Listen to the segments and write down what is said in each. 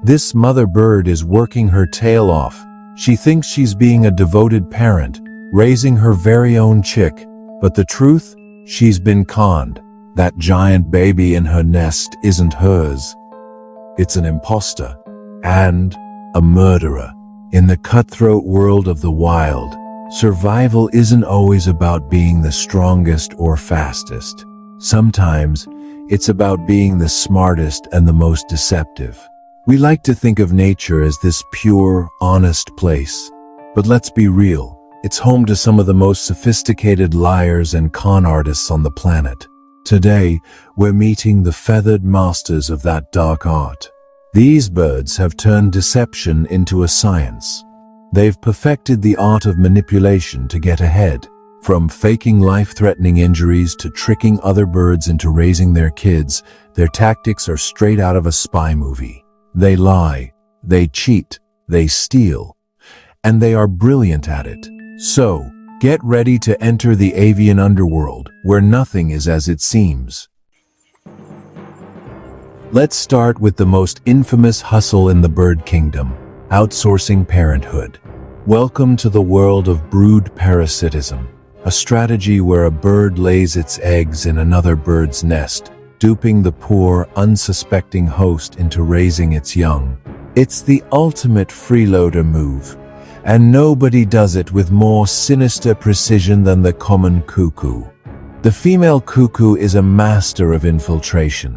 This mother bird is working her tail off. She thinks she's being a devoted parent, raising her very own chick. But the truth? She's been conned. That giant baby in her nest isn't hers. It's an imposter and a murderer. In the cutthroat world of the wild, survival isn't always about being the strongest or fastest. Sometimes it's about being the smartest and the most deceptive. We like to think of nature as this pure, honest place. But let's be real, it's home to some of the most sophisticated liars and con artists on the planet. Today, we're meeting the feathered masters of that dark art. These birds have turned deception into a science. They've perfected the art of manipulation to get ahead. From faking life-threatening injuries to tricking other birds into raising their kids, their tactics are straight out of a spy movie. They lie, they cheat, they steal, and they are brilliant at it. So, get ready to enter the avian underworld, where nothing is as it seems. Let's start with the most infamous hustle in the bird kingdom, outsourcing parenthood. Welcome to the world of brood parasitism, a strategy where a bird lays its eggs in another bird's nest, duping the poor, unsuspecting host into raising its young. It's the ultimate freeloader move, and nobody does it with more sinister precision than the common cuckoo. The female cuckoo is a master of infiltration.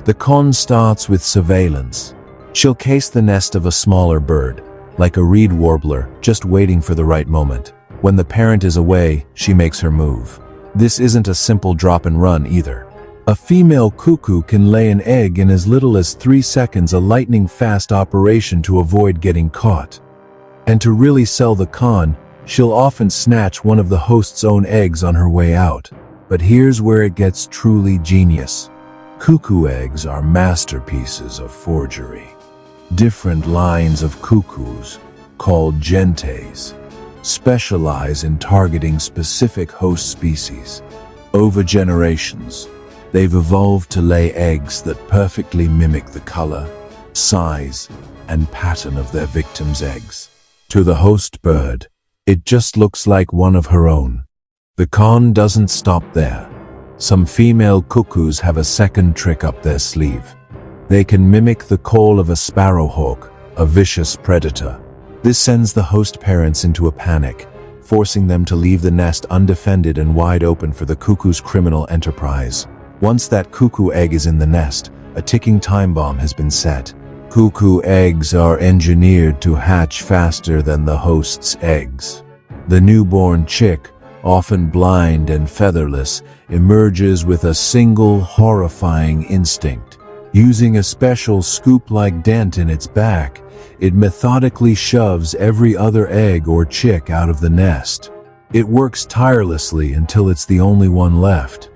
The con starts with surveillance. She'll case the nest of a smaller bird, like a reed warbler, just waiting for the right moment. When the parent is away, she makes her move. This isn't a simple drop and run either. A female cuckoo can lay an egg in as little as 3 seconds, a lightning-fast operation to avoid getting caught. And to really sell the con, she'll often snatch one of the host's own eggs on her way out. But here's where it gets truly genius. Cuckoo eggs are masterpieces of forgery. Different lines of cuckoos, called gentes, specialize in targeting specific host species. Over generations, they've evolved to lay eggs that perfectly mimic the color, size, and pattern of their victim's eggs. To the host bird, it just looks like one of her own. The con doesn't stop there. Some female cuckoos have a second trick up their sleeve. They can mimic the call of a sparrowhawk, a vicious predator. This sends the host parents into a panic, forcing them to leave the nest undefended and wide open for the cuckoo's criminal enterprise. Once that cuckoo egg is in the nest, a ticking time bomb has been set. Cuckoo eggs are engineered to hatch faster than the host's eggs. The newborn chick, often blind and featherless, emerges with a single horrifying instinct. Using a special scoop-like dent in its back, it methodically shoves every other egg or chick out of the nest. It works tirelessly until it's the only one left,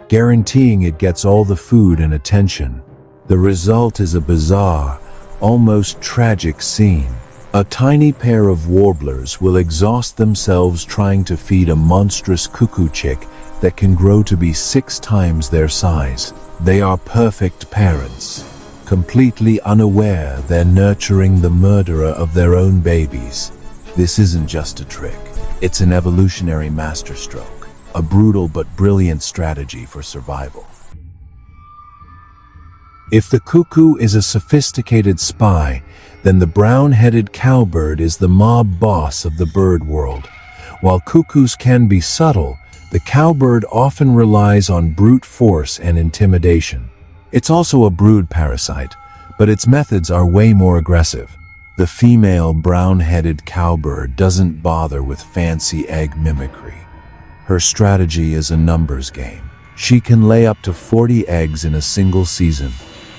guaranteeing it gets all the food and attention. The result is a bizarre, almost tragic scene. A tiny pair of warblers will exhaust themselves trying to feed a monstrous cuckoo chick that can grow to be 6 times their size. They are perfect parents, completely unaware they're nurturing the murderer of their own babies. This isn't just a trick. It's an evolutionary masterstroke, a brutal but brilliant strategy for survival. If the cuckoo is a sophisticated spy, then the brown-headed cowbird is the mob boss of the bird world. While cuckoos can be subtle, the cowbird often relies on brute force and intimidation. It's also a brood parasite, but its methods are way more aggressive. The female brown-headed cowbird doesn't bother with fancy egg mimicry. Her strategy is a numbers game. She can lay up to 40 eggs in a single season,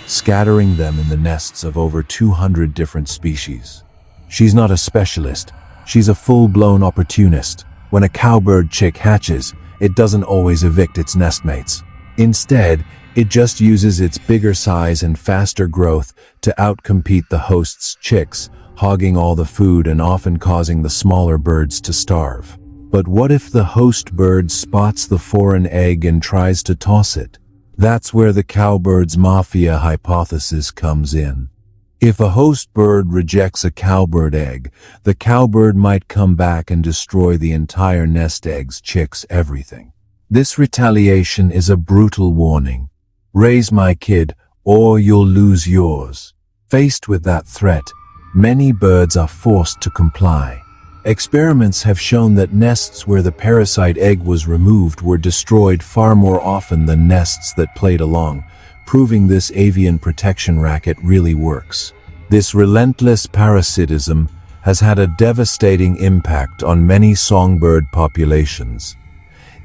scattering them in the nests of over 200 different species. She's not a specialist, she's a full-blown opportunist. When a cowbird chick hatches, it doesn't always evict its nestmates. Instead, it just uses its bigger size and faster growth to outcompete the host's chicks, hogging all the food and often causing the smaller birds to starve. But what if the host bird spots the foreign egg and tries to toss it? That's where the cowbird's mafia hypothesis comes in. If a host bird rejects a cowbird egg, the cowbird might come back and destroy the entire nest, eggs, chicks, everything. This retaliation is a brutal warning. Raise my kid, or you'll lose yours. Faced with that threat, many birds are forced to comply. Experiments have shown that nests where the parasite egg was removed were destroyed far more often than nests that played along, proving this avian protection racket really works. This relentless parasitism has had a devastating impact on many songbird populations,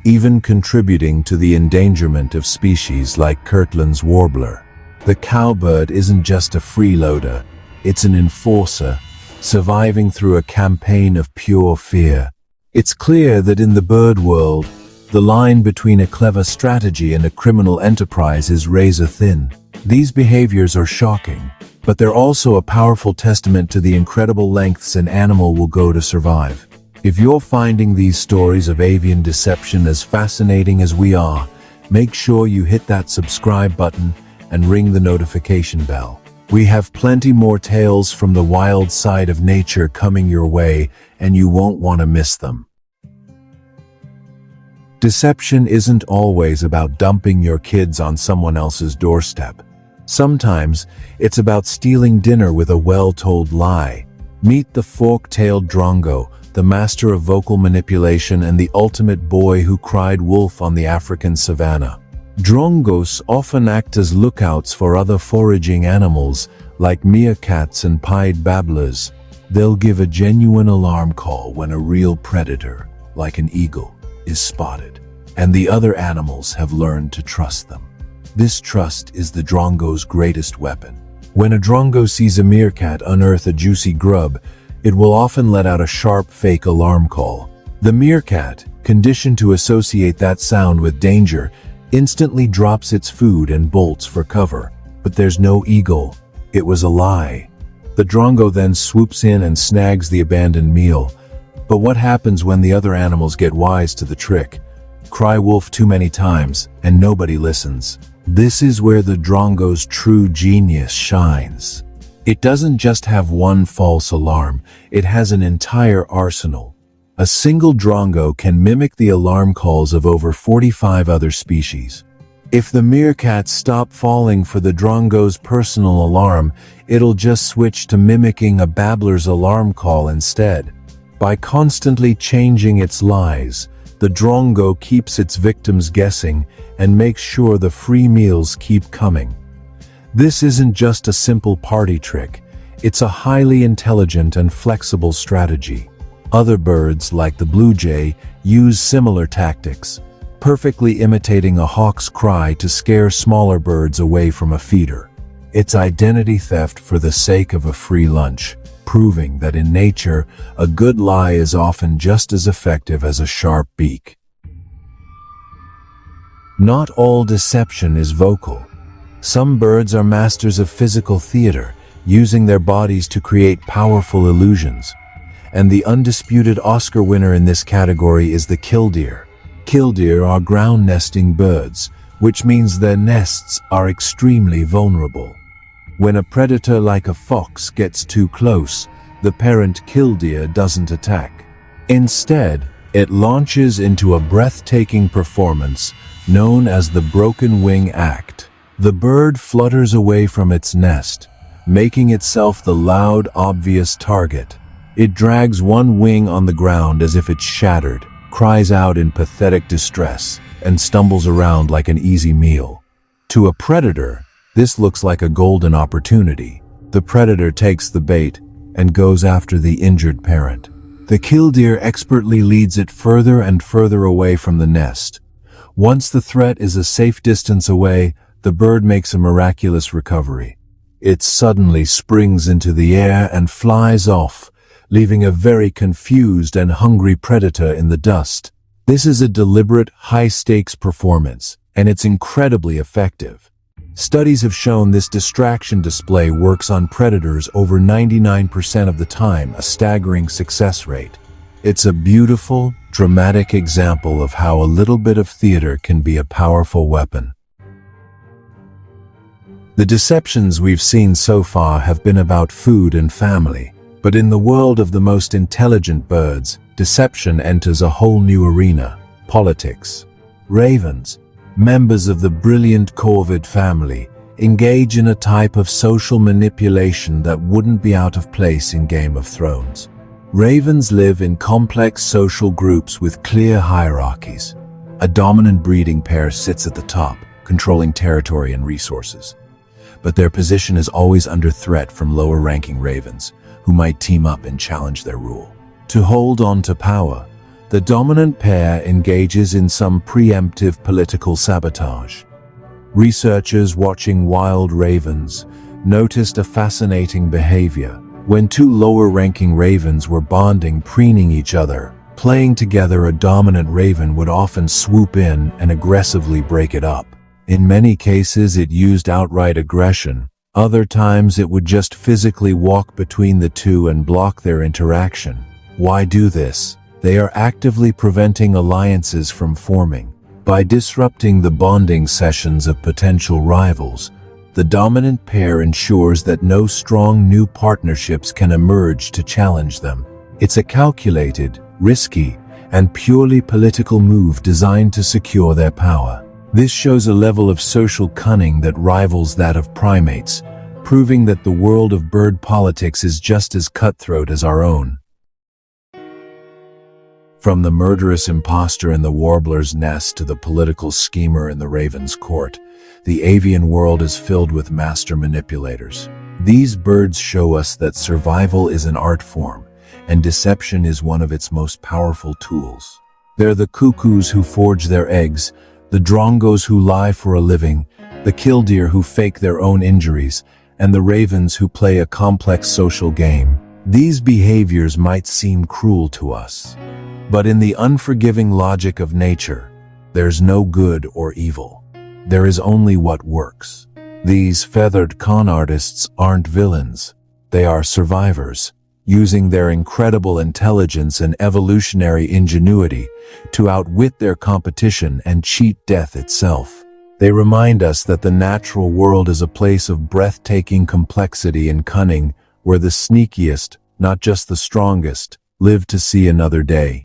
even contributing to the endangerment of species like Kirtland's warbler. The cowbird isn't just a freeloader, it's an enforcer, surviving through a campaign of pure fear. It's clear that in the bird world, the line between a clever strategy and a criminal enterprise is razor thin. These behaviors are shocking, but they're also a powerful testament to the incredible lengths an animal will go to survive. If you're finding these stories of avian deception as fascinating as we are, make sure you hit that subscribe button and ring the notification bell. We have plenty more tales from the wild side of nature coming your way, and you won't want to miss them. Deception isn't always about dumping your kids on someone else's doorstep. Sometimes, it's about stealing dinner with a well-told lie. Meet the fork-tailed Drongo, the master of vocal manipulation and the ultimate boy who cried wolf on the African savanna. Drongos often act as lookouts for other foraging animals, like meerkats and pied babblers. They'll give a genuine alarm call when a real predator, like an eagle, is spotted, and the other animals have learned to trust them. This trust is the Drongo's greatest weapon. When a Drongo sees a meerkat unearth a juicy grub, it will often let out a sharp fake alarm call. The meerkat, conditioned to associate that sound with danger, instantly drops its food and bolts for cover. But there's no eagle. It was a lie. The Drongo then swoops in and snags the abandoned meal. But what happens when the other animals get wise to the trick? Cry wolf too many times, and nobody listens. This is where the Drongo's true genius shines. It doesn't just have one false alarm, it has an entire arsenal. A single Drongo can mimic the alarm calls of over 45 other species. If the meerkats stop falling for the Drongo's personal alarm, it'll just switch to mimicking a babbler's alarm call instead. By constantly changing its lies, the Drongo keeps its victims guessing and makes sure the free meals keep coming. This isn't just a simple party trick, it's a highly intelligent and flexible strategy. Other birds, like the blue jay, use similar tactics, perfectly imitating a hawk's cry to scare smaller birds away from a feeder. It's identity theft for the sake of a free lunch, proving that in nature, a good lie is often just as effective as a sharp beak. Not all deception is vocal. Some birds are masters of physical theater, using their bodies to create powerful illusions. And the undisputed Oscar winner in this category is the killdeer. Killdeer are ground-nesting birds, which means their nests are extremely vulnerable. When a predator like a fox gets too close, the parent killdeer doesn't attack. Instead, it launches into a breathtaking performance known as the broken wing act. The bird flutters away from its nest, making itself the loud, obvious target. It drags one wing on the ground as if it's shattered, cries out in pathetic distress, and stumbles around like an easy meal. To a predator, this looks like a golden opportunity. The predator takes the bait and goes after the injured parent. The killdeer expertly leads it further and further away from the nest. Once the threat is a safe distance away, the bird makes a miraculous recovery. It suddenly springs into the air and flies off, leaving a very confused and hungry predator in the dust. This is a deliberate, high-stakes performance, and it's incredibly effective. Studies have shown this distraction display works on predators over 99% of the time, a staggering success rate. It's a beautiful, dramatic example of how a little bit of theater can be a powerful weapon. The deceptions we've seen so far have been about food and family, but in the world of the most intelligent birds, deception enters a whole new arena: politics. Ravens, members of the brilliant corvid family, engage in a type of social manipulation that wouldn't be out of place in Game of Thrones. Ravens live in complex social groups with clear hierarchies. A dominant breeding pair sits at the top, controlling territory and resources. But their position is always under threat from lower-ranking ravens, who might team up and challenge their rule. To hold on to power, the dominant pair engages in some preemptive political sabotage. Researchers watching wild ravens noticed a fascinating behavior. When two lower-ranking ravens were bonding, preening each other, playing together, a dominant raven would often swoop in and aggressively break it up. In many cases, it used outright aggression. Other times, it would just physically walk between the two and block their interaction. Why do this? They are actively preventing alliances from forming. By disrupting the bonding sessions of potential rivals, the dominant pair ensures that no strong new partnerships can emerge to challenge them. It's a calculated, risky, and purely political move designed to secure their power. This shows a level of social cunning that rivals that of primates, proving that the world of bird politics is just as cutthroat as our own. From the murderous imposter in the warbler's nest to the political schemer in the raven's court, the avian world is filled with master manipulators. These birds show us that survival is an art form, and deception is one of its most powerful tools. They're the cuckoos who forge their eggs, the drongos who lie for a living, the killdeer who fake their own injuries, and the ravens who play a complex social game. These behaviors might seem cruel to us, but in the unforgiving logic of nature, there's no good or evil. There is only what works. These feathered con artists aren't villains. They are survivors, using their incredible intelligence and evolutionary ingenuity to outwit their competition and cheat death itself. They remind us that the natural world is a place of breathtaking complexity and cunning, where the sneakiest, not just the strongest, live to see another day.